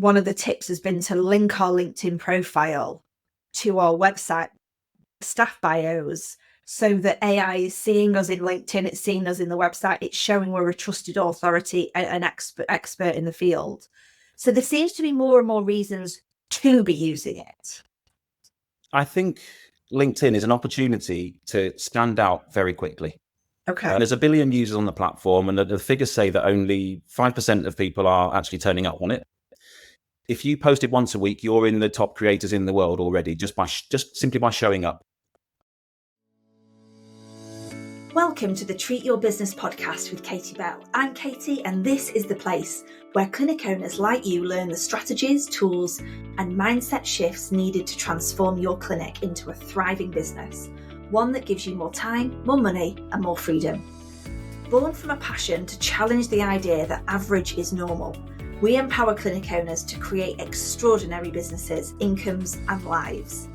one of the tips has been to link our LinkedIn profile to our website staff bios, so that AI is seeing us in LinkedIn, it's seeing us in the website, it's showing we're a trusted authority, an expert in the field. So there seems to be more and more reasons to be using it. I think LinkedIn is an opportunity to stand out very quickly. Okay. There's 1 billion users on the platform, and the figures say that only 5% of people are actually turning up on it. If you post it once a week, you're in the top creators in the world already, just simply by showing up. Welcome to the Treat Your Business podcast with Katie Bell. I'm Katie, and this is the place where clinic owners like you learn the strategies, tools, and mindset shifts needed to transform your clinic into a thriving business, one that gives you more time, more money, and more freedom. Born from a passion to challenge the idea that average is normal, we empower clinic owners to create extraordinary businesses, incomes, and lives.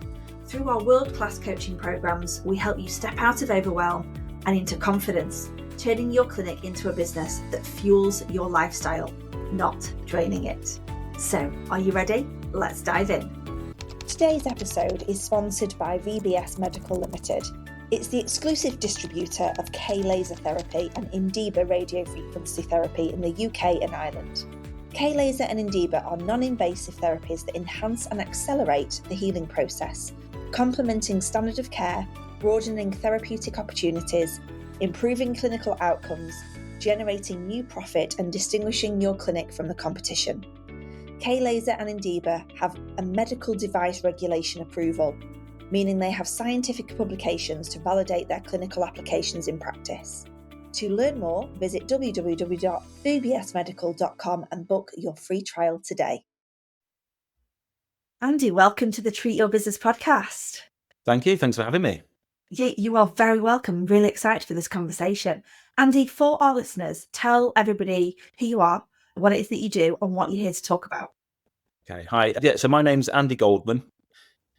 Through our world-class coaching programs, we help you step out of overwhelm and into confidence, turning your clinic into a business that fuels your lifestyle, not draining it. So, are you ready? Let's dive in. Today's episode is sponsored by VBS Medical Limited. It's the exclusive distributor of K-laser therapy and Indiba radiofrequency therapy in the UK and Ireland. K-laser and Indiba are non-invasive therapies that enhance and accelerate the healing process, complementing standard of care, broadening therapeutic opportunities, improving clinical outcomes, generating new profit, and distinguishing your clinic from the competition. K-laser and Indiba have a medical device regulation approval, meaning they have scientific publications to validate their clinical applications in practice. To learn more, visit www.vbsmedical.com and book your free trial today. Andy, welcome to the Treat Your Business podcast. Thank you. Thanks for having me. You are very welcome. Really excited for this conversation. Andy, for our listeners, tell everybody who you are, what it is that you do, and what you're here to talk about. Okay. Hi. Yeah. So my name's Andy Goldman.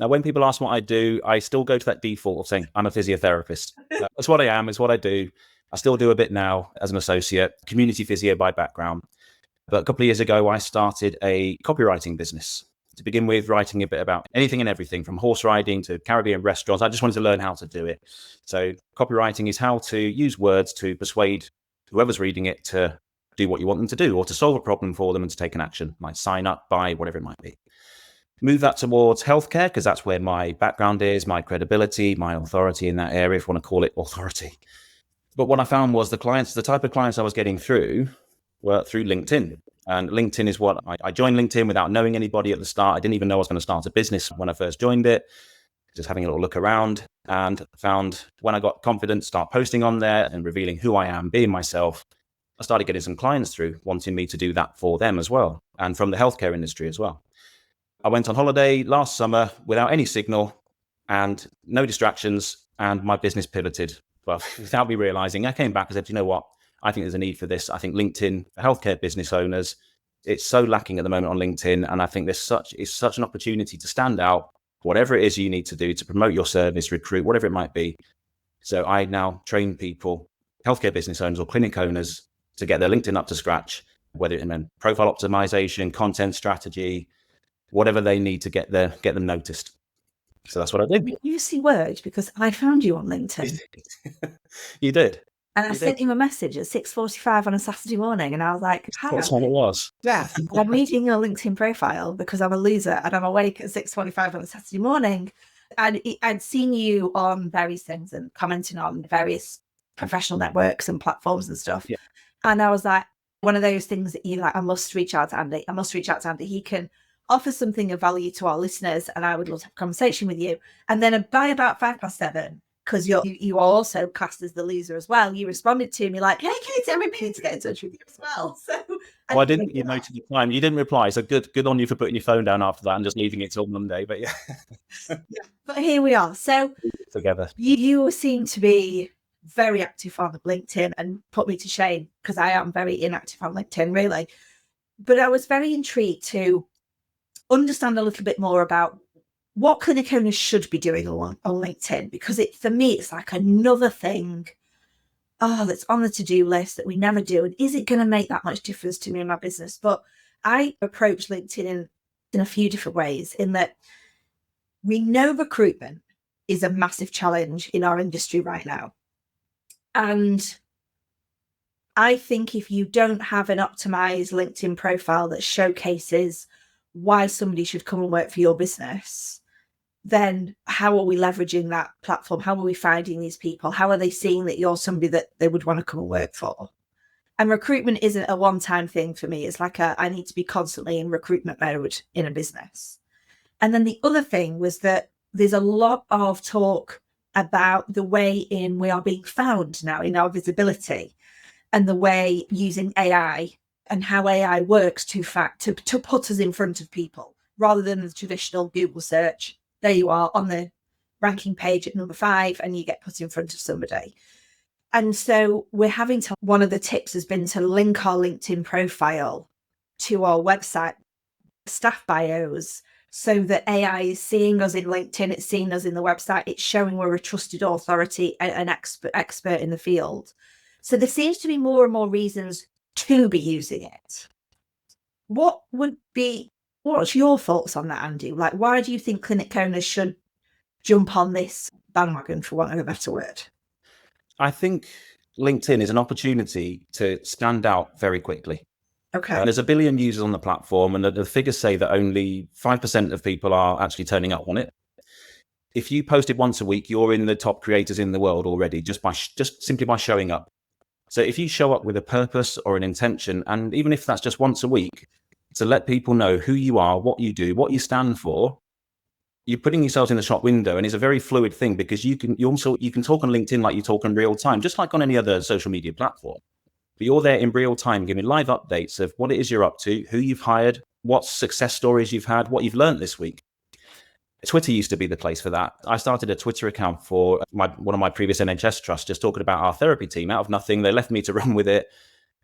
Now, when people ask what I do, I still go to that default of saying I'm a physiotherapist. That's what I am. It's what I do. I still do a bit now as an associate, community physio by background. But a couple of years ago, I started a copywriting business. To begin with, writing a bit about anything and everything from horse riding to Caribbean restaurants. I just wanted to learn how to do it. So copywriting is how to use words to persuade whoever's reading it to do what you want them to do, or to solve a problem for them and to take an action, like sign up, buy, whatever it might be. Move that towards healthcare, because that's where my background is, my credibility, my authority in that area, if you want to call it authority. But what I found was the type of clients I was getting through were through LinkedIn. And LinkedIn is what I joined LinkedIn without knowing anybody at the start. I didn't even know I was going to start a business when I first joined it, just having a little look around, and found when I got confident, start posting on there and revealing who I am, being myself, I started getting some clients through wanting me to do that for them as well, and from the healthcare industry as well. I went on holiday last summer without any signal and no distractions, and my business pivoted. Well, without me realizing, I came back and said, you know what? I think there's a need for this. I think LinkedIn for healthcare business owners, it's so lacking at the moment on LinkedIn. And I think it's such an opportunity to stand out, whatever it is you need to do to promote your service, recruit, whatever it might be. So I now train people, healthcare business owners or clinic owners, to get their LinkedIn up to scratch, whether it meant profile optimization, content strategy, whatever they need to get them noticed. So that's what I did. You see worked because I found you on LinkedIn. You did. And I sent you a message at 6:45 on a Saturday morning, and I was like, hi. That's what it was. Yeah, I'm reading your LinkedIn profile because I'm a loser and I'm awake at 6:45 on a Saturday morning. And I'd seen you on various things and commenting on various professional networks and platforms and stuff. Yeah. And I was like, one of those things that you like, I must reach out to Andy. He can offer something of value to our listeners, and I would love to have a conversation with you. And then by about 7:05, because you are also classed as the loser as well, you responded to me like, hey, Katie, I'm meaning to get in touch with you as well. So I didn't, noted the time. You didn't reply, so good on you for putting your phone down after that and just leaving it till Monday. But yeah. But here we are. So together. You seem to be very active on LinkedIn, and put me to shame because I am very inactive on LinkedIn, really. But I was very intrigued to understand a little bit more about what clinic owners should be doing on LinkedIn, because for me, it's like another thing that's on the to-do list that we never do. And is it going to make that much difference to me in my business? But I approach LinkedIn in a few different ways, in that we know recruitment is a massive challenge in our industry right now. And I think if you don't have an optimized LinkedIn profile that showcases why somebody should come and work for your business, then how are we leveraging that platform? How are we finding these people? How are they seeing that you're somebody that they would want to come and work for? And recruitment isn't a one-time thing for me. It's like I need to be constantly in recruitment mode in a business. And then the other thing was that there's a lot of talk about the way in we are being found now in our visibility, and the way using AI and how AI works to put us in front of people rather than the traditional Google search. There you are on the ranking page at number 5 and you get put in front of somebody. And so one of the tips has been to link our LinkedIn profile to our website staff bios, so that AI is seeing us in LinkedIn, it's seeing us in the website, it's showing we're a trusted authority, an expert in the field. So there seems to be more and more reasons to be using it. What's your thoughts on that, Andy? Like, why do you think clinic owners should jump on this bandwagon, for want of a better word? I think LinkedIn is an opportunity to stand out very quickly. Okay. There's 1 billion users on the platform, and the figures say that only 5% of people are actually turning up on it. If you posted once a week, you're in the top creators in the world already, just simply by showing up. So if you show up with a purpose or an intention, and even if that's just once a week, to let people know who you are, what you do, what you stand for, you're putting yourselves in the shop window. And it's a very fluid thing, because you can talk on LinkedIn like you talk in real time, just like on any other social media platform. But you're there in real time, giving live updates of what it is you're up to, who you've hired, what success stories you've had, what you've learned this week. Twitter used to be the place for that. I started a Twitter account for one of my previous NHS trusts, just talking about our therapy team out of nothing. They left me to run with it,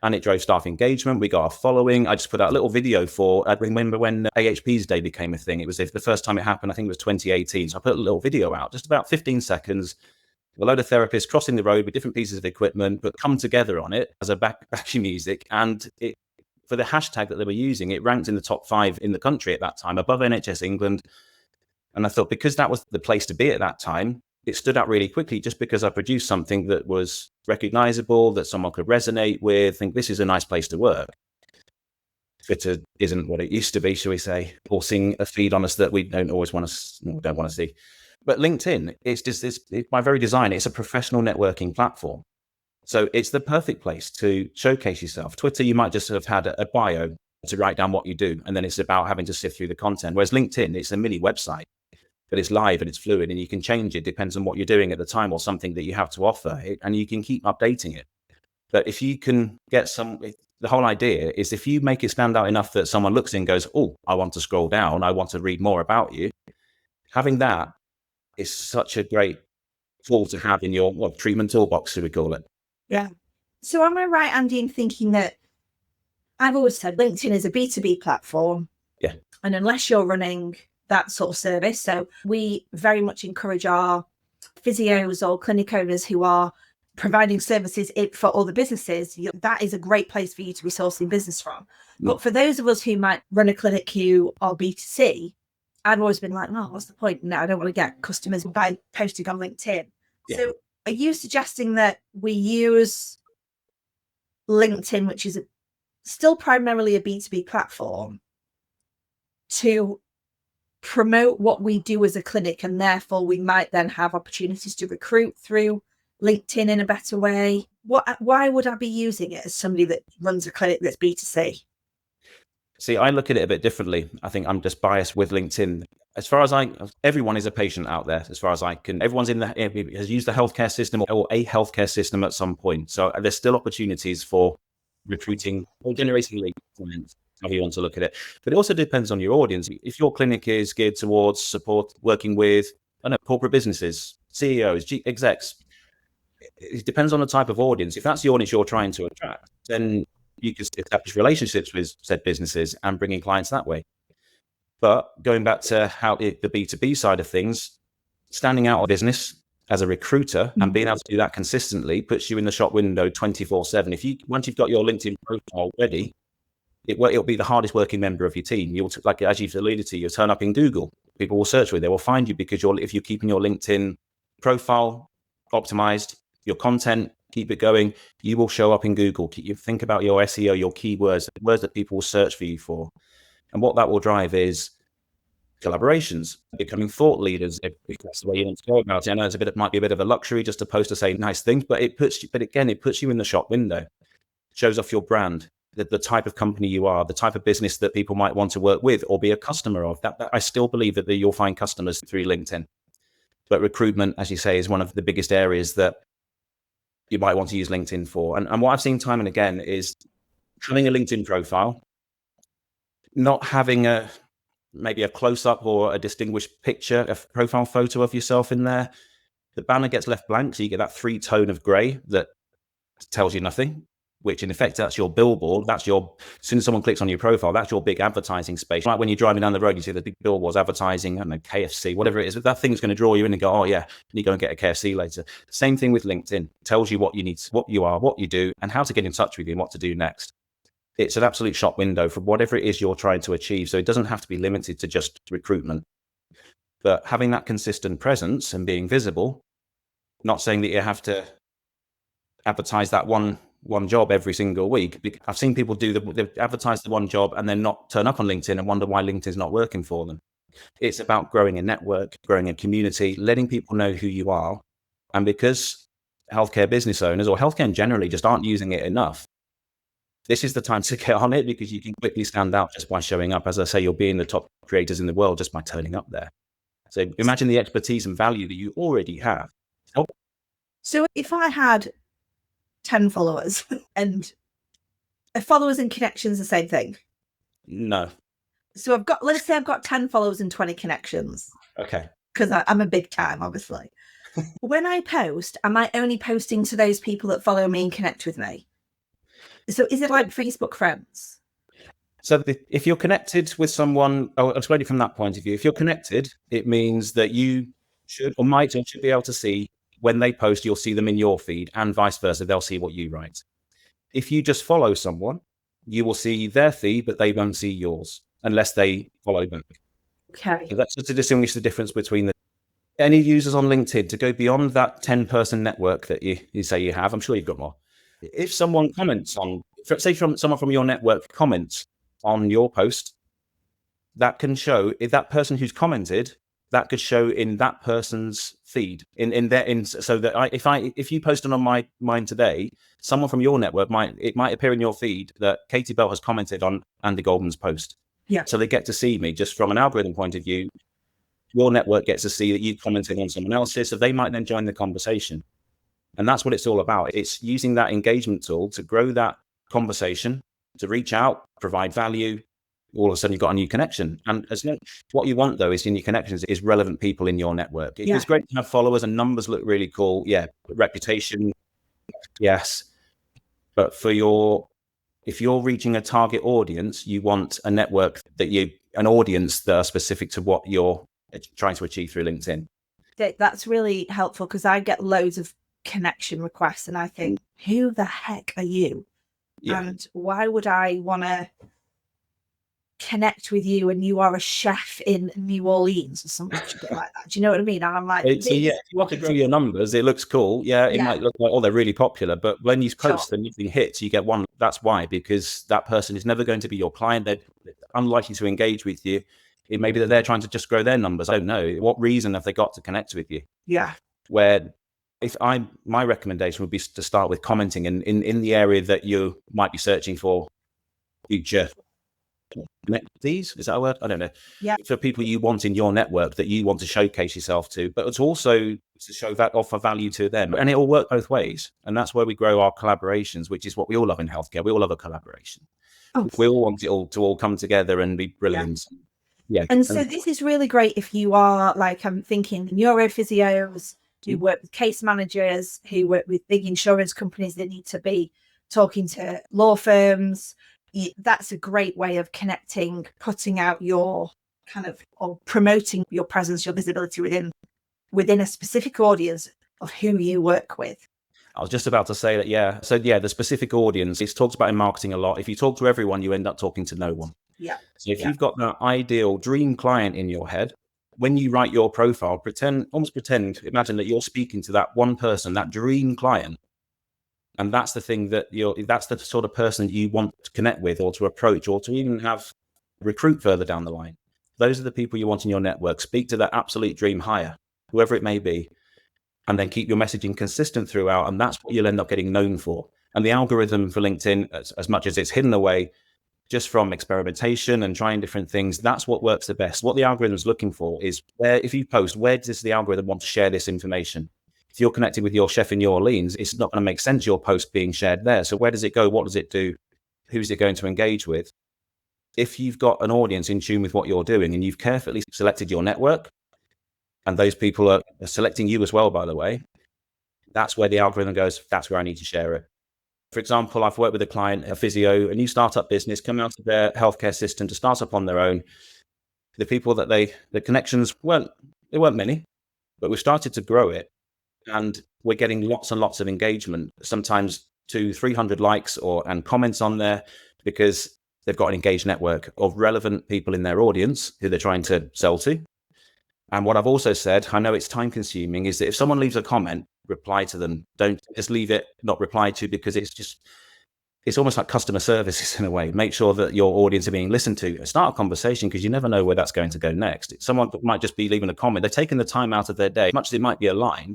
and it drove staff engagement. We got our following. I just put out a little video I remember when AHP's Day became a thing. It was the first time it happened, I think it was 2018. So I put a little video out, just about 15 seconds, a load of therapists crossing the road with different pieces of equipment, but come together on it as a backing music. And for the hashtag that they were using, it ranked in the top 5 in the country at that time, above NHS England. And I thought, because that was the place to be at that time, it stood out really quickly, just because I produced something that was recognizable, that someone could resonate with, think this is a nice place to work. Twitter isn't what it used to be, shall we say, forcing a feed on us that we don't want to see. But LinkedIn, it's by very design, it's a professional networking platform. So it's the perfect place to showcase yourself. Twitter, you might just have had a bio to write down what you do, and then it's about having to sift through the content. Whereas LinkedIn, it's a mini website, but it's live and it's fluid, and you can change it, depends on what you're doing at the time or something that you have to offer, and you can keep updating it. But if you can get the whole idea is, if you make it stand out enough that someone looks in and goes, oh, I want to scroll down, I want to read more about you, having that is such a great tool to have in your treatment toolbox, should we call it? Yeah. So am I right, Andy, in thinking that I've always said LinkedIn is a B2B platform? Yeah. And unless you're running that sort of service, so we very much encourage our physios or clinic owners who are providing services for other businesses, that is a great place for you to be sourcing business from. But for those of us who might run a clinic queue or B2C, I've always been like, no, what's the point? No, I don't want to get customers by posting on LinkedIn. Yeah. So are you suggesting that we use LinkedIn, which is still primarily a B2B platform, to promote what we do as a clinic, and therefore we might then have opportunities to recruit through LinkedIn in a better way? Why would I be using it as somebody that runs a clinic that's B2C? See, I look at it a bit differently. I think I'm just biased with LinkedIn. As far as everyone is a patient out there, as far as I can. Everyone's has used the healthcare system or a healthcare system at some point. So there's still opportunities for recruiting or generating lead clients, however you want to look at it. But it also depends on your audience. If your clinic is geared towards support, working with, corporate businesses, CEOs, execs, it depends on the type of audience. If that's the audience you're trying to attract, then you can establish relationships with said businesses and bring in clients that way. But going back to how the B2B side of things, standing out of business as a recruiter and being able to do that consistently puts you in the shop window 24/7. Once you've got your LinkedIn profile ready, It'll be the hardest working member of your team. You'll, like as you've alluded to, you'll turn up in Google. People will search for you. They will find you because if you're keeping your LinkedIn profile optimized, your content, keep it going, you will show up in Google. You think about your SEO, your keywords, words that people will search for you for. And what that will drive is collaborations, becoming thought leaders, if that's the way you want to go about it. I know it might be a bit of a luxury just to post to say nice things, but it puts you in the shop window, shows off your brand, the type of company you are, the type of business that people might want to work with or be a customer of. That I still believe that you'll find customers through LinkedIn. But recruitment, as you say, is one of the biggest areas that you might want to use LinkedIn for. And what I've seen time and again is having a LinkedIn profile, not having maybe a close-up or a distinguished picture, a profile photo of yourself in there. The banner gets left blank, so you get that 3-tone of grey that tells you nothing, which in effect, that's your billboard. As soon as someone clicks on your profile, that's your big advertising space. Like when you're driving down the road, you see the big billboards advertising, I don't know, KFC, whatever it is, that thing's going to draw you in and go, oh yeah, you go and get a KFC later. Same thing with LinkedIn. It tells you what you need, what you are, what you do, and how to get in touch with you and what to do next. It's an absolute shop window for whatever it is you're trying to achieve. So it doesn't have to be limited to just recruitment. But having that consistent presence and being visible, not saying that you have to advertise that one job every single week. I've seen people they advertise the one job and then not turn up on LinkedIn and wonder why LinkedIn's not working for them. It's about growing a network, growing a community, letting people know who you are. And because healthcare business owners or healthcare generally just aren't using it enough, this is the time to get on it because you can quickly stand out just by showing up. As I say, you'll be in the top creators in the world just by turning up there. So imagine the expertise and value that you already have. So if I had 10 followers and followers and connections, the same thing? No. So let's say I've got 10 followers and 20 connections. Okay. Because I'm a big time, obviously. When I post, am I only posting to those people that follow me and connect with me? So is it like Facebook friends? So if you're connected with someone, I'll explain it from that point of view. If you're connected, it means that you should be able to see when they post, you'll see them in your feed and vice versa. They'll see what you write. If you just follow someone, you will see their feed, but they won't see yours unless they follow back. Okay. So that's just to distinguish the difference between any users on LinkedIn to go beyond that 10-person network that you say you have. I'm sure you've got more. If someone comments someone from your network comments on your post, that can show if that person who's commented, that could show in that person's feed so that if you posted on mine today, someone from your network might appear in your feed that Katie Bell has commented on Andy Goldman's post. Yeah. So they get to see me just from an algorithm point of view. Your network gets to see that you commented on someone else's, so they might then join the conversation. And that's what it's all about. It's using that engagement tool to grow that conversation, to reach out, provide value. All of a sudden, you've got a new connection. And what you want, though, is in your connections is relevant people in your network. It's great to have followers and numbers look really cool. Yeah, reputation, yes. But if you're reaching a target audience, you want a network an audience that are specific to what you're trying to achieve through LinkedIn. That's really helpful because I get loads of connection requests and I think, who the heck are you? Yeah. And why would I want to connect with you and you are a chef in New Orleans or something like that? Do you know what I mean? And I'm like, if you want to grow your numbers, it looks cool. Yeah, it might look like, oh, they're really popular, but when you post and nothing hits, you get one. That's why, because that person is never going to be your client. They're unlikely to engage with you. It may be that they're trying to just grow their numbers. I don't know. What reason have they got to connect with you? Yeah. Where my recommendation would be to start with commenting in the area that you might be searching for future connectees. Is that a word? I don't know. Yeah. For people you want in your network that you want to showcase yourself to, but it's also to show that offer value to them. And it will work both ways. And that's where we grow our collaborations, which is what we all love in healthcare. We all love a collaboration. Oh. We all want it all to all come together and be brilliant. Yeah. And so this is really great if you are like, I'm thinking neurophysios who work with case managers, who work with big insurance companies that need to be talking to law firms. That's a great way of connecting, putting out your or promoting your presence, your visibility within a specific audience of who you work with. I was just about to say that, yeah. So yeah, the specific audience, it's talked about in marketing a lot. If you talk to everyone, you end up talking to no one. Yeah. So if you've got that ideal dream client in your head, when you write your profile, imagine that you're speaking to that one person, that dream client. And that's the thing that's the sort of person you want to connect with or to approach or to even have recruit further down the line. Those are the people you want in your network. Speak to that absolute dream hire, whoever it may be, and then keep your messaging consistent throughout. And that's what you'll end up getting known for. And the algorithm for LinkedIn, as much as it's hidden away just from experimentation and trying different things, that's what works the best. What the algorithm is looking for is if you post, where does the algorithm want to share this information? If you're connected with your chef in New Orleans, it's not going to make sense your post being shared there. So where does it go? What does it do? Who's it going to engage with? If you've got an audience in tune with what you're doing and you've carefully selected your network, and those people are selecting you as well, by the way, that's where the algorithm goes, that's where I need to share it. For example, I've worked with a client, a physio, a new startup business, coming out of their healthcare system to start up on their own. The people that the connections weren't many, but we've started to grow it. And we're getting lots and lots of engagement, sometimes 200-300 likes and comments on there, because they've got an engaged network of relevant people in their audience who they're trying to sell to. And what I've also said, I know it's time consuming, is that if someone leaves a comment, reply to them. Don't just leave it not replied to, because it's almost like customer services in a way. Make sure that your audience are being listened to. Start a conversation, because you never know where that's going to go next. Someone might just be leaving a comment. They're taking the time out of their day, much as it might be a line.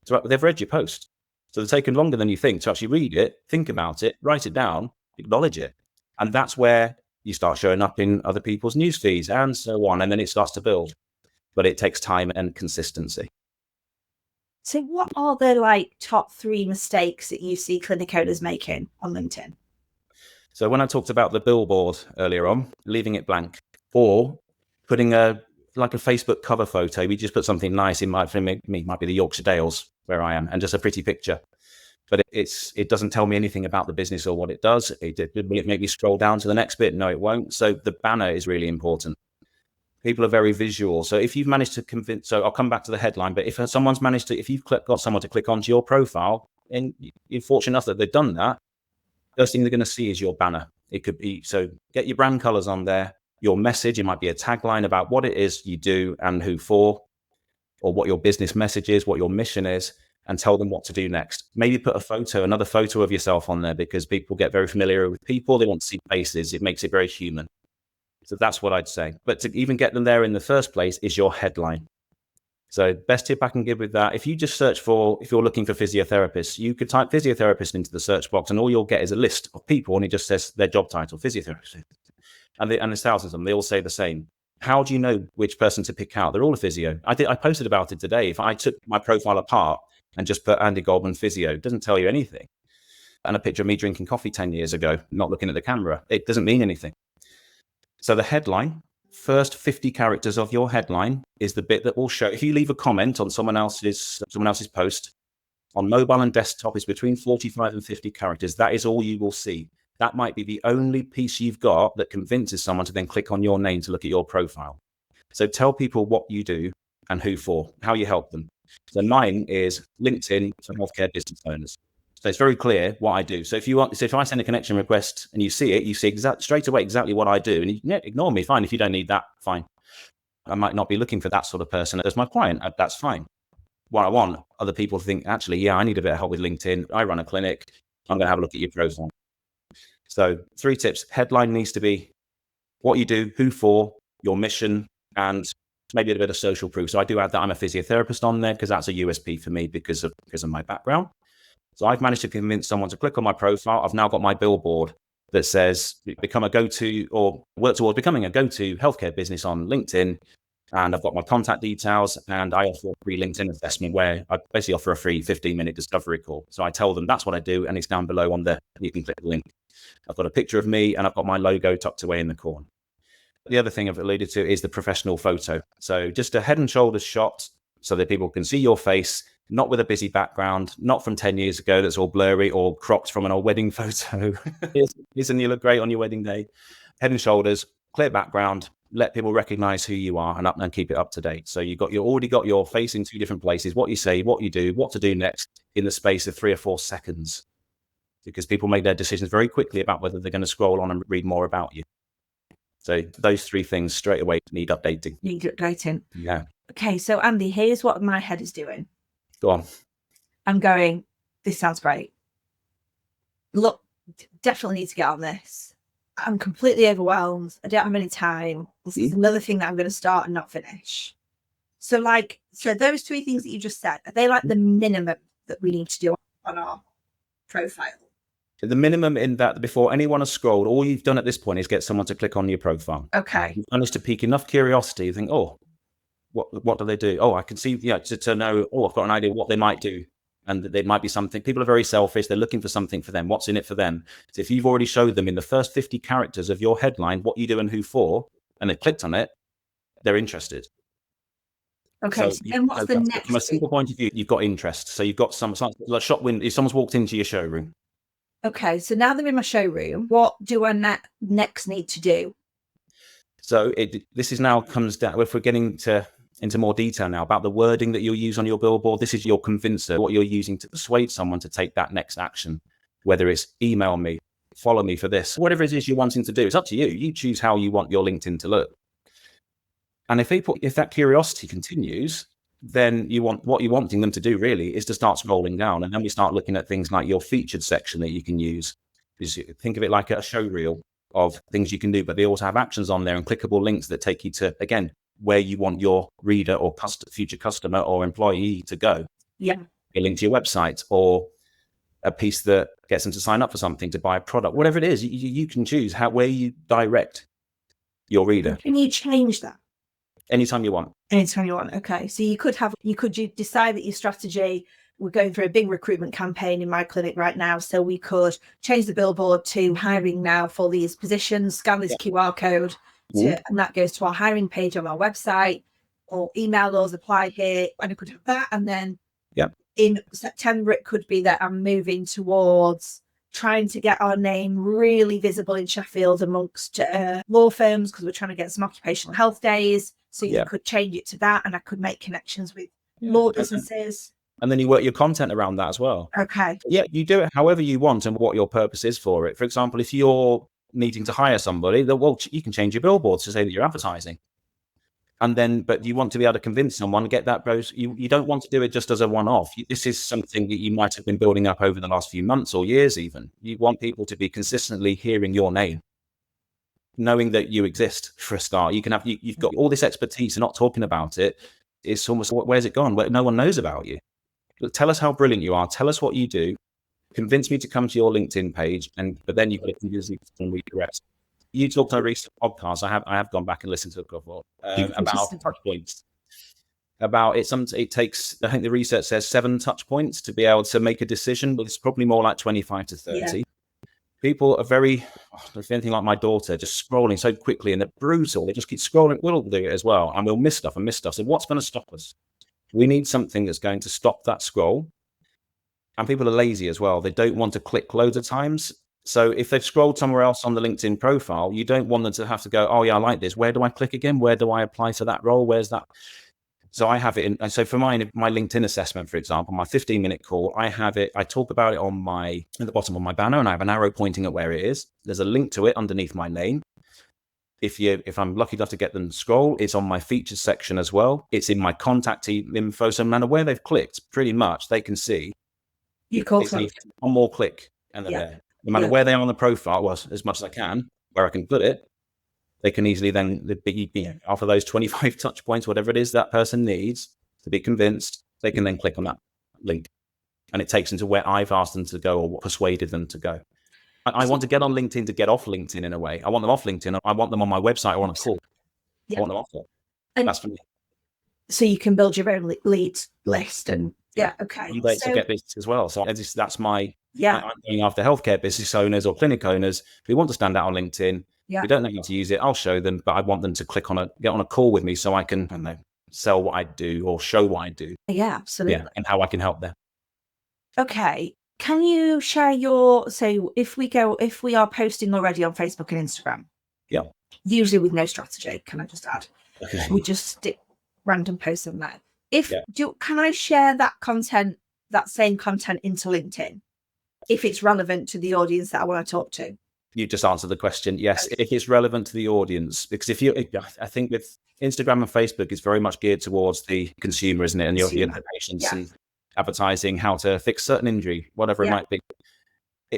So they've read your post. So they're taking longer than you think to actually read it, think about it, write it down, acknowledge it. And that's where you start showing up in other people's news feeds and so on. And then it starts to build. But it takes time and consistency. So what are the top 3 mistakes that you see clinic owners making on LinkedIn? So when I talked about the billboard earlier on, leaving it blank, or putting a Facebook cover photo, we just put something nice. It might be the Yorkshire Dales where I am, and just a pretty picture. But it doesn't tell me anything about the business or what it does. Will it make me scroll down to the next bit? No, it won't. So the banner is really important. People are very visual. So if you've managed to convince, so I'll come back to the headline, but if you've got someone to click onto your profile, and you're fortunate enough that they've done that, first thing they're going to see is your banner. It could be, so get your brand colors on there, your message. It might be a tagline about what it is you do and who for, or what your business message is, what your mission is, and tell them what to do next. Maybe put another photo of yourself on there, because people get very familiar with people. They want to see faces. It makes it very human. So that's what I'd say. But to even get them there in the first place is your headline. So best tip I can give with that, if you just search if you're looking for physiotherapists, you could type physiotherapist into the search box, and all you'll get is a list of people, and it just says their job title, physiotherapist. And there's thousands of them. They all say the same. How do you know which person to pick out? They're all a physio. I posted about it today. If I took my profile apart and just put Andy Goldman physio, it doesn't tell you anything. And a picture of me drinking coffee 10 years ago, not looking at the camera, it doesn't mean anything. So the headline, first 50 characters of your headline is the bit that will show. If you leave a comment on someone else's post, on mobile and desktop, is between 45 and 50 characters. That is all you will see. That might be the only piece you've got that convinces someone to then click on your name to look at your profile. So tell people what you do and who for, how you help them. So mine is LinkedIn for healthcare business owners. So it's very clear what I do. So if I send a connection request and you see it, you see straight away exactly what I do. And you ignore me, fine. If you don't need that, fine. I might not be looking for that sort of person as my client. That's fine. What I want other people to think, actually, yeah, I need a bit of help with LinkedIn. I run a clinic. I'm going to have a look at your profile. So 3 tips. Headline needs to be what you do, who for, your mission, and maybe a bit of social proof. So I do add that I'm a physiotherapist on there, because that's a USP for me because of my background. So I've managed to convince someone to click on my profile. I've now got my billboard that says become a go-to, or work towards becoming a go-to healthcare business on LinkedIn. And I've got my contact details, and I offer a free LinkedIn assessment where I basically offer a free 15-minute discovery call. So I tell them that's what I do, and it's down below on there. You can click the link. I've got a picture of me, and I've got my logo tucked away in the corner. The other thing I've alluded to is the professional photo. So just a head and shoulders shot so that people can see your face, not with a busy background, not from 10 years ago that's all blurry or cropped from an old wedding photo. Isn't you look great on your wedding day? Head and shoulders, clear background, let people recognize who you are and keep it up to date. So you already got your face in 2 different places, what you say, what you do, what to do next in the space of 3 or 4 seconds, because people make their decisions very quickly about whether they're going to scroll on and read more about you. So those 3 things straight away need updating. Need updating. Yeah. Okay, so Andy, here's what my head is doing. Go on. I'm going, this sounds great. Look, definitely need to get on this. I'm completely overwhelmed. I don't have any time. This is another thing that I'm going to start and not finish. So those 3 things that you just said, are they like the minimum that we need to do on our profile? The minimum in that before anyone has scrolled, all you've done at this point is get someone to click on your profile. Okay. You've managed to pique enough curiosity. You think, oh, what do they do? Oh, I can see, to know, I've got an idea what they might do. And there might be something. People are very selfish. They're looking for something for them. What's in it for them? So if you've already showed them in the first 50 characters of your headline what you do and who for, and they've clicked on it, they're interested. Okay. So and what's the next? From a simple point of view, you've got interest. So you've got like shop window. If someone's walked into your showroom. Okay. So now they're in my showroom. What do I next need to do? So this is now comes down, if we're getting into more detail now about the wording that you'll use on your billboard. This is your convincer, what you're using to persuade someone to take that next action, whether it's email me, follow me for this, whatever it is you're wanting to do. It's up to you. You choose how you want your LinkedIn to look. And if that curiosity continues, then what you're wanting them to do really is to start scrolling down. And then we start looking at things like your featured section that you can use. Think of it like a show reel of things you can do, but they also have actions on there and clickable links that take you to, again, where you want your reader or future customer or employee to go. Yeah. A link to your website or a piece that gets them to sign up for something, to buy a product, whatever it is, you can choose where you direct your reader. Can you change that? Anytime you want. Anytime you want. Okay. So you could decide that your strategy, we're going through a big recruitment campaign in my clinic right now. So we could change the billboard to hiring now for these positions, scan this QR code. And that goes to our hiring page on our website, or email those, apply here, and I could have that. And then in September, it could be that I'm moving towards trying to get our name really visible in Sheffield amongst law firms, because we're trying to get some occupational health days. So you could change it to that, and I could make connections with law businesses. And then you work your content around that as well. Okay. Yeah, you do it however you want and what your purpose is for it. For example, if you're needing to hire somebody, you can change your billboards to say that you're advertising. And then, but you want to be able to convince someone, get that goes, you don't want to do it just as a one-off. This is something that you might have been building up over the last few months or years even. You want people to be consistently hearing your name, knowing that you exist for a start. You've got all this expertise and not talking about it. It's almost, where's it gone? Where no one knows about you. Tell us how brilliant you are. Tell us what you do. Convince me to come to your LinkedIn page, but then you've got to convince me to read the rest. You talked on a recent podcast. I have gone back and listened to a couple about touch points. It takes, I think the research says 7 touch points to be able to make a decision, but it's probably more like 25 to 30. Yeah. People are if anything like my daughter, just scrolling so quickly, and they're brutal. They just keep scrolling. We'll do it as well, and we'll miss stuff. So what's going to stop us? We need something that's going to stop that scroll. And people are lazy as well. They don't want to click loads of times. So if they've scrolled somewhere else on the LinkedIn profile, you don't want them to have to go, oh yeah, I like this. Where do I click again? Where do I apply for that role? Where's that? So I have it in. And so for my LinkedIn assessment, for example, my 15-minute call, I talk about it at the bottom of my banner, and I have an arrow pointing at where it is. There's a link to it underneath my name. If I'm lucky enough to get them to scroll, it's on my features section as well. It's in my contact info. So no matter where they've clicked, pretty much they can see. You call one more click and they're there. No matter where they are on the profile, as much as I can, where I can put it, they can easily then be after those 25 touch points, whatever it is that person needs to be convinced, they can then click on that link. And it takes them to where I've asked them to go or persuaded them to go. I want to get on LinkedIn to get off LinkedIn in a way. I want them off LinkedIn. I want them on my website. I want a call. I want them off it. That's for me. So you can build your own leads list and okay. You to get this as well. So that's my, I'm going after healthcare business owners or clinic owners who want to stand out on LinkedIn. We don't know how to use it. I'll show them, but I want them to get on a call with me so I can, sell what I do or show what I do. Yeah, absolutely. Yeah, and how I can help them. Okay. Can you share so if we are posting already on Facebook and Instagram, usually with no strategy, can I just add? Okay. We just stick random posts on there. Yeah. Can I share that content, that same content into LinkedIn if it's relevant to the audience that I want to talk to? You just answered the question. Yes, Okay. if it's relevant to the audience, because I think with Instagram and Facebook, it's very much geared towards the consumer, isn't it? And your patients Yeah. and advertising how to fix certain injury, whatever it might be.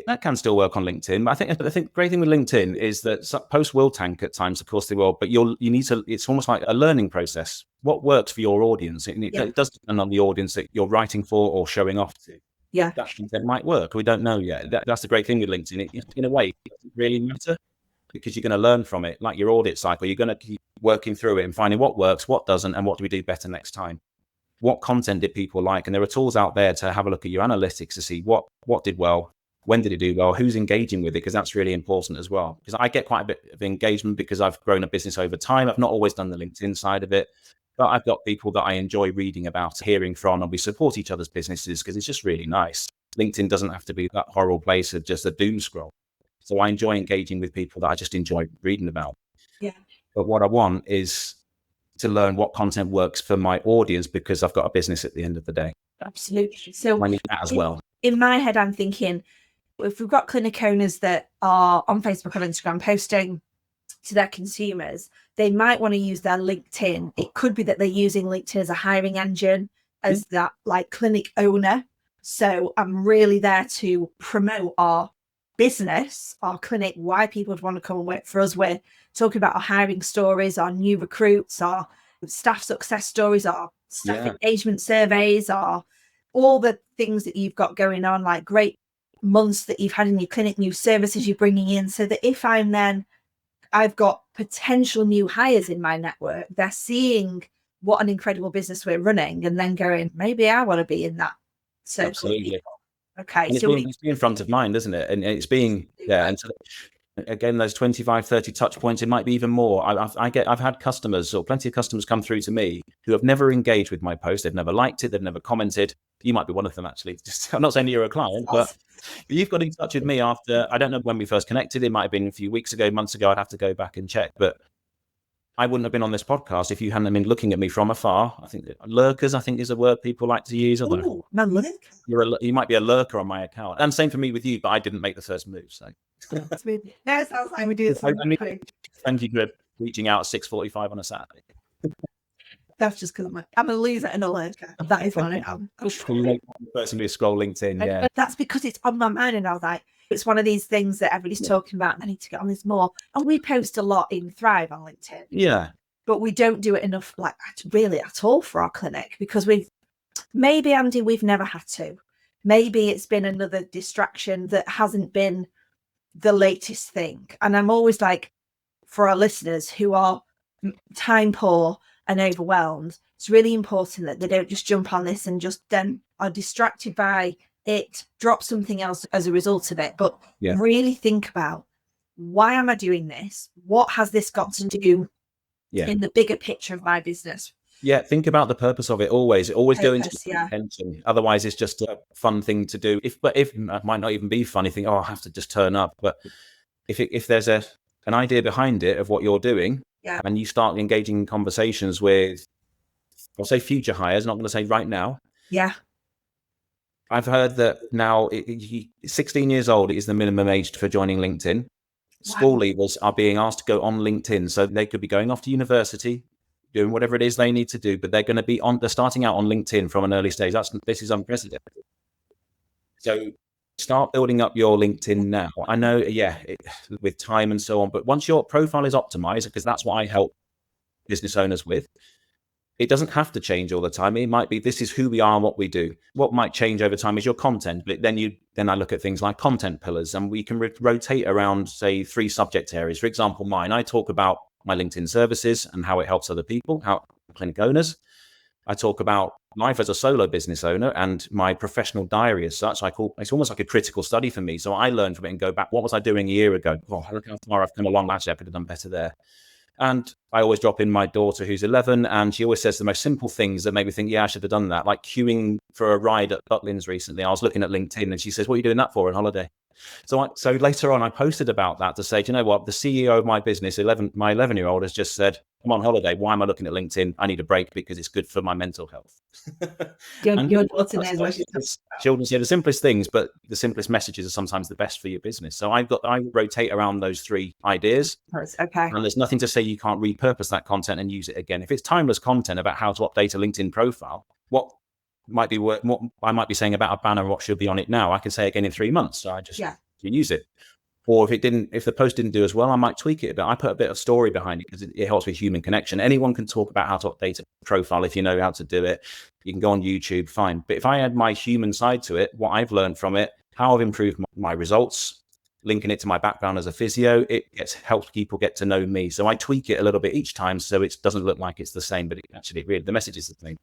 That can still work on LinkedIn. But I think the great thing with LinkedIn is that posts will tank at times, of course they will, but you need to, it's almost like a learning process. What works for your audience? It does depend on the audience that you're writing for or showing off to. Yeah. That content might work. We don't know yet. That's the great thing with LinkedIn. In a way, it doesn't really matter because you're going to learn from it. Like your audit cycle, you're going to keep working through it and finding what works, what doesn't, and what do we do better next time. What content did people like? And there are tools out there to have a look at your analytics to see what did well, when did it do well, who's engaging with it, because that's really important as well. Because I get quite a bit of engagement because I've grown a business over time. I've not always done the LinkedIn side of it, but I've got people that I enjoy reading about, hearing from, and we support each other's businesses because it's just really nice. LinkedIn doesn't have to be that horrible place of just a doom scroll. So I enjoy engaging with people that I just enjoy reading about. Yeah. But what I want is to learn what content works for my audience because I've got a business at the end of the day. Absolutely. So I need that as well. In my head, I'm thinking, if we've got clinic owners that are on Facebook or Instagram posting to their consumers, they might want to use their LinkedIn. It could be that they're using LinkedIn as a hiring engine, as that like clinic owner. So I'm really there to promote our business, our clinic, why people would want to come and work for us. We're talking about our hiring stories, our new recruits, our staff success stories, our staff engagement surveys, our all the things that you've got going on, like great months that you've had in your clinic, new services you're bringing in, so that if I've got potential new hires in my network, they're seeing what an incredible business we're running and then going, maybe I want to be in that. So absolutely. Okay. And it's being front of mind, isn't it? And it's being there. And so, again, those 25, 30 touch points, it might be even more. I've had customers, or plenty of customers, come through to me who have never engaged with my post. They've never liked it. They've never commented. You might be one of them, actually. I'm not saying you're a client, but you've got in touch with me after, I don't know when we first connected. It might have been a few weeks ago, months ago. I'd have to go back and check. But I wouldn't have been on this podcast if you hadn't been looking at me from afar. I think lurkers, I think, is a word people like to use. You might be a lurker on my account. And same for me with you, but I didn't make the first move. So that's weird. No, it sounds like we do this. Thank you for reaching out at 6:45 on a Saturday. That's just because I'm a loser and a lurker. That is what I am. The person who scroll LinkedIn, yeah. That's because it's on my mind, and I was like, it's one of these things that everybody's talking about. I need to get on this more. And we post a lot in Thrive on LinkedIn. Yeah. But we don't do it enough, like really at all for our clinic, because maybe, Andy, we've never had to. Maybe it's been another distraction that hasn't been the latest thing. And I'm always like, for our listeners who are time poor and overwhelmed, it's really important that they don't just jump on this and just then are distracted by it, drop something else as a result of it, but really think about, why am I doing this? What has this got to do in the bigger picture of my business? Yeah, think about the purpose of it always. Always go into intention. Otherwise, it's just a fun thing to do. If it might not even be fun, you think, oh, I have to just turn up. But if there's an idea behind it of what you're doing, and you start engaging in conversations with, I'll say future hires, not going to say right now. Yeah. I've heard that now 16 years old is the minimum age for joining LinkedIn. School leavers are being asked to go on LinkedIn. So they could be going off to university, doing whatever it is they need to do, but they're going to be they're starting out on LinkedIn from an early stage. This is unprecedented. So start building up your LinkedIn now. I know, with time and so on, but once your profile is optimized, because that's what I help business owners with, it doesn't have to change all the time. It might be, this is who we are and what we do. What might change over time is your content. But then I look at things like content pillars, and we can rotate around, say, 3 subject areas. For example, mine, I talk about my LinkedIn services and how it helps other people, how clinic owners. I talk about life as a solo business owner and my professional diary as such. It's almost like a critical study for me. So I learn from it and go back, what was I doing a year ago? Oh, look how far I've come along. Actually, I could have done better there. And I always drop in my daughter, who's 11, and she always says the most simple things that make me think, I should have done that. Like queuing for a ride at Butlins recently. I was looking at LinkedIn and she says, what are you doing that for on holiday? So later on, I posted about that to say, do you know what? The CEO of my business, my 11-year-old, has just said, I'm on holiday. Why am I looking at LinkedIn? I need a break because it's good for my mental health. Your daughter knows what she's talking about. Children say the simplest things, but the simplest messages are sometimes the best for your business. So I rotate around those 3 ideas. Okay. And there's nothing to say you can't repurpose that content and use it again. If it's timeless content about how to update a LinkedIn profile, what I might be saying about a banner, what should be on it now, I can say again in 3 months. So I just use it. Or if the post didn't do as well, I might tweak it a bit. I put a bit of story behind it because it helps with human connection. Anyone can talk about how to update a profile if you know how to do it. You can go on YouTube, fine. But if I add my human side to it, what I've learned from it, how I've improved my results, linking it to my background as a physio, it helps people get to know me. So I tweak it a little bit each time so it doesn't look like it's the same, but the message is the same.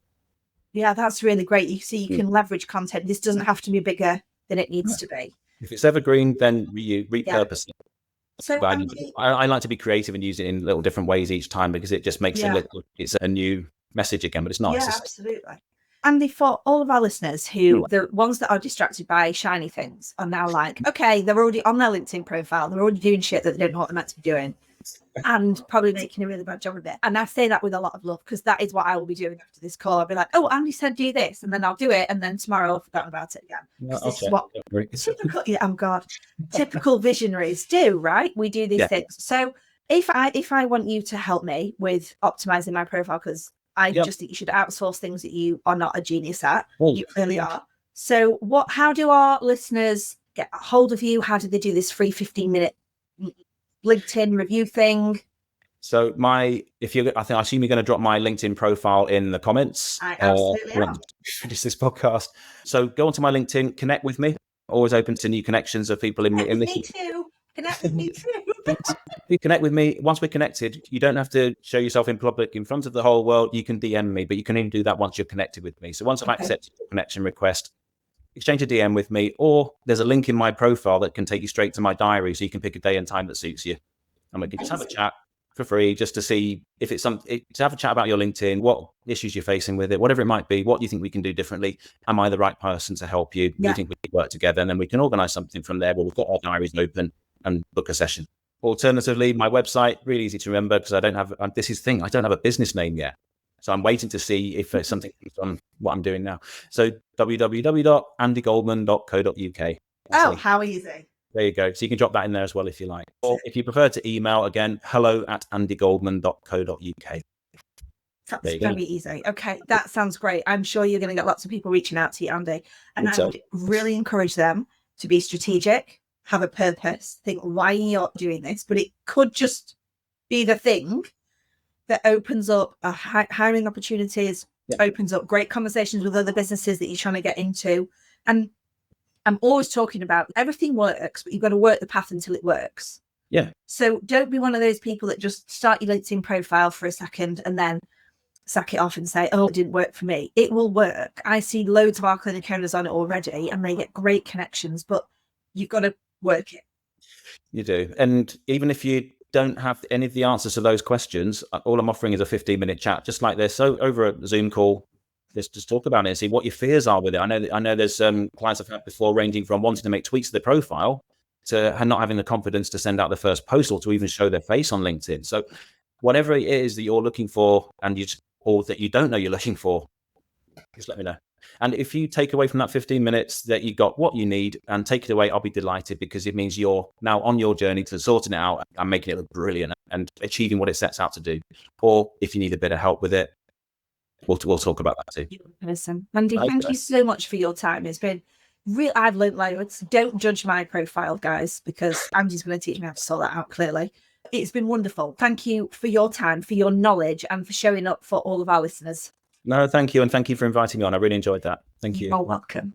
Yeah, that's really great. You see, you can leverage content. This doesn't have to be bigger than it needs to be. If it's evergreen, then repurpose it. So But I like to be creative and use it in little different ways each time because it just makes it's a new message again, but it's not. Yeah, absolutely. Andy, for all of our listeners the ones that are distracted by shiny things are now like, okay, they're already on their LinkedIn profile. They're already doing shit that they don't know what they're meant to be doing and probably making a really bad job of it. And I say that with a lot of love because that is what I will be doing after this call. I'll be like, oh, Andy said do this. And then I'll do it. And then tomorrow I'll forget about it again. This is what typical visionaries do, right? We do these things. So if I want you to help me with optimizing my profile, because I just think you should outsource things that you are not a genius at. You clearly are. So how do our listeners get a hold of you? How do they do this free 15-minute LinkedIn review thing? So I assume you're going to drop my LinkedIn profile in the comments. I absolutely am. Finish this podcast. So go onto my LinkedIn, connect with me. Always open to new connections of people in this. Me too. Connect with me too. You connect with me. Once we're connected, you don't have to show yourself in public in front of the whole world. You can DM me, but you can only do that once you're connected with me. So once I've accepted your connection request, exchange a DM with me, or there's a link in my profile that can take you straight to my diary so you can pick a day and time that suits you. And we can just have a chat for free just to see if it's to have a chat about your LinkedIn, what issues you're facing with it, whatever it might be. What do you think we can do differently? Am I the right person to help you? Do you think we can work together? And then we can organize something from there where we've got our diaries open and book a session. Alternatively, my website, really easy to remember because I don't have a business name yet. So I'm waiting to see if there's something on what I'm doing now. So www.andygoldman.co.uk. Oh, how easy. There you go. So you can drop that in there as well if you like. Or if you prefer to email, again, hello@andygoldman.co.uk. That's very easy. Okay, that sounds great. I'm sure you're going to get lots of people reaching out to you, Andy. And I would really encourage them to be strategic, have a purpose, think why you're doing this. But it could just be the thing that opens up hiring opportunities, opens up great conversations with other businesses that you're trying to get into. And I'm always talking about everything works, but you've got to work the path until it works. Yeah. So don't be one of those people that just start your LinkedIn profile for a second and then sack it off and say, oh, it didn't work for me. It will work. I see loads of our clinic owners on it already and they get great connections, but you've got to work it. You do. And even if you don't have any of the answers to those questions, all I'm offering is a 15-minute chat, just like this. So over a Zoom call, let's just talk about it and see what your fears are with it. I know there's clients I've had before ranging from wanting to make tweaks to their profile to not having the confidence to send out the first post or to even show their face on LinkedIn. So whatever it is that you're looking for or that you don't know you're looking for, just let me know. And if you take away from that 15 minutes that you got what you need and take it away, I'll be delighted because it means you're now on your journey to sorting it out and making it look brilliant and achieving what it sets out to do. Or if you need a bit of help with it, we'll talk about that too. Listen, Andy, thank you so much for your time. It's been real. I've learned loads. Don't judge my profile, guys, because Andy's going to teach me how to sort that out clearly. It's been wonderful. Thank you for your time, for your knowledge, and for showing up for all of our listeners. No, thank you. And thank you for inviting me on. I really enjoyed that. Thank you. You're welcome.